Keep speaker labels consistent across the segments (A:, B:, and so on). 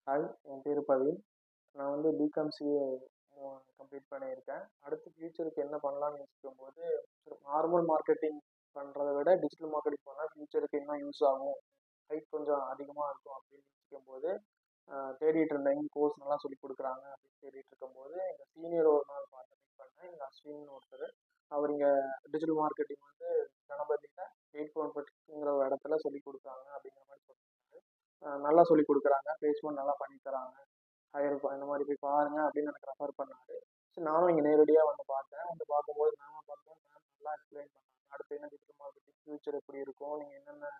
A: Hi, என் பேர் பவீன். நான் வந்து பிகாம் சிஏ கம்ப்ளீட் பண்ணியிருக்கேன். அடுத்து ஃபியூச்சருக்கு என்ன பண்ணலாம்னு யோசிக்கும்போது, நார்மல் மார்க்கெட்டிங் பண்ணுறத விட டிஜிட்டல் மார்க்கெட்டிங் பண்ணால் ஃபியூச்சருக்கு இன்னும் யூஸ் ஆகும், ஹைக் கொஞ்சம் அதிகமாக இருக்கும் அப்படின்னு யோசிக்கும்போது தேடிட்டு இருந்தேன். கோர்ஸ் நல்லா சொல்லி கொடுக்குறாங்க அப்படின்னு தேடிட்டு இருக்கும்போது எங்கள் சீனியர் ஒரு நாள் பார்த்து மீட் பண்ணேன். எங்கள் அஸ்வின் ஒருத்தர். அவர் இங்கே டிஜிட்டல் மார்க்கெட்டிங் வந்து கணபதியில் 8.5ங்கிற ஒரு இடத்துல சொல்லி கொடுத்தாங்க அப்படிங்கிற மாதிரி சொன்னாங்க. நல்லா சொல்லி கொடுக்குறாங்க, பிளேஸ்மெண்ட் நல்லா பண்ணி தராங்க, ஹையர் இந்த மாதிரி போய் பாருங்க அப்படின்னு எனக்கு ரெஃபர் பண்ணாரு. சரி, நானும் இங்கே நேரடியாக வந்து பார்த்தேன். வந்து பார்க்கும்போது மேம் பார்த்தேன், மேம் நல்லா எக்ஸ்பிளைன் பண்ணாங்க. அடுத்து என்ன டிஜிட்டல் மார்க்கெட்டிங் ஃபியூச்சர் எப்படி இருக்கும், நீங்கள் என்னென்ன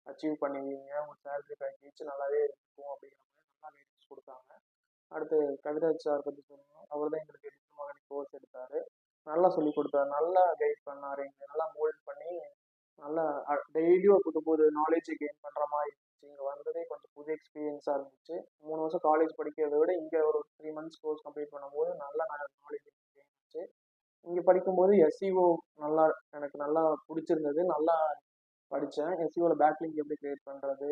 A: அச்சீவ் பண்ணுவீங்க, உங்கள் சேலரி பேக்கேஜ் நல்லாவே இருக்கும் அப்படிங்கிற மாதிரி நல்லா கைடன்ஸ் கொடுத்தாங்க. அடுத்து கவிராஜ் சார் பற்றி சொல்லணும். அவர் தான் எங்களுக்கு டிஜிட்டல் மார்க்கெட்டிங் கோர்ஸ் எடுத்தார். நல்லா சொல்லி கொடுத்தாரு, நல்லா கைட் பண்ணார், எங்களை நல்லா மோல்ட் பண்ணி நல்லா டெய்லியும் புது புது நாலேஜ் கெயின் பண்ணுற மாதிரி இருந்துச்சு. இங்கே வந்ததே கொஞ்சம் புது எக்ஸ்பீரியன்ஸாக இருந்துச்சு. 3 வருஷம் காலேஜ் படிக்கிறத விட இங்கே ஒரு 3 மந்த்ஸ் கோர்ஸ் கம்ப்ளீட் பண்ணும்போது நல்லா நாலேஜ் இருந்துச்சு. இங்கே படிக்கும்போது எஸ்இஓ நல்லா எனக்கு நல்லா பிடிச்சிருந்தது. நல்லா படித்தேன். எஸ்இஓவில் பேக்லிங்க் எப்படி கிரியேட் பண்ணுறது,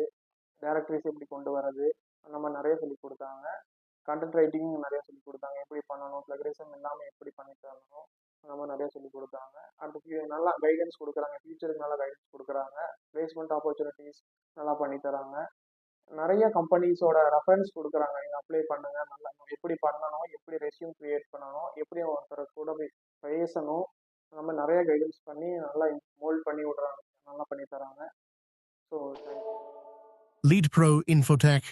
A: டேரக்டரிஸ் எப்படி கொண்டு வர்றது, அந்த மாதிரி நிறைய சொல்லி கொடுத்தாங்க. கண்டென்ட் ரைட்டிங் நிறைய சொல்லி கொடுத்தாங்க, எப்படி பண்ணணும், ப்ளகரிசம் இல்லாமல் எப்படி பண்ணி தரணும், அந்த மாதிரி நிறைய சொல்லி கொடுத்தாங்க. அடுத்து நல்லா கைடன்ஸ் கொடுக்குறாங்க, ஃபியூச்சருக்கு நல்லா கைடன்ஸ் கொடுக்குறாங்க. பிளேஸ்மெண்ட் ஆப்பர்ச்சுனிட்டிஸ் நல்லா பண்ணி தராங்க. நிறைய கம்பெனிஸோட ரெஃபரன்ஸ் கொடுக்குறாங்க, நீங்கள் அப்ளை பண்ணுங்க, நல்லா எப்படி பண்ணணும், எப்படி ரெஸ்யூம் கிரியேட் பண்ணணும், எப்படி ஒருத்தரை கூட போய் பேசணும், அந்த மாதிரி நிறைய கைடன்ஸ் பண்ணி நல்லா மோல்ட் பண்ணி விடுறாங்க, நல்லா பண்ணி தராங்க. So
B: Lead Pro Infotech.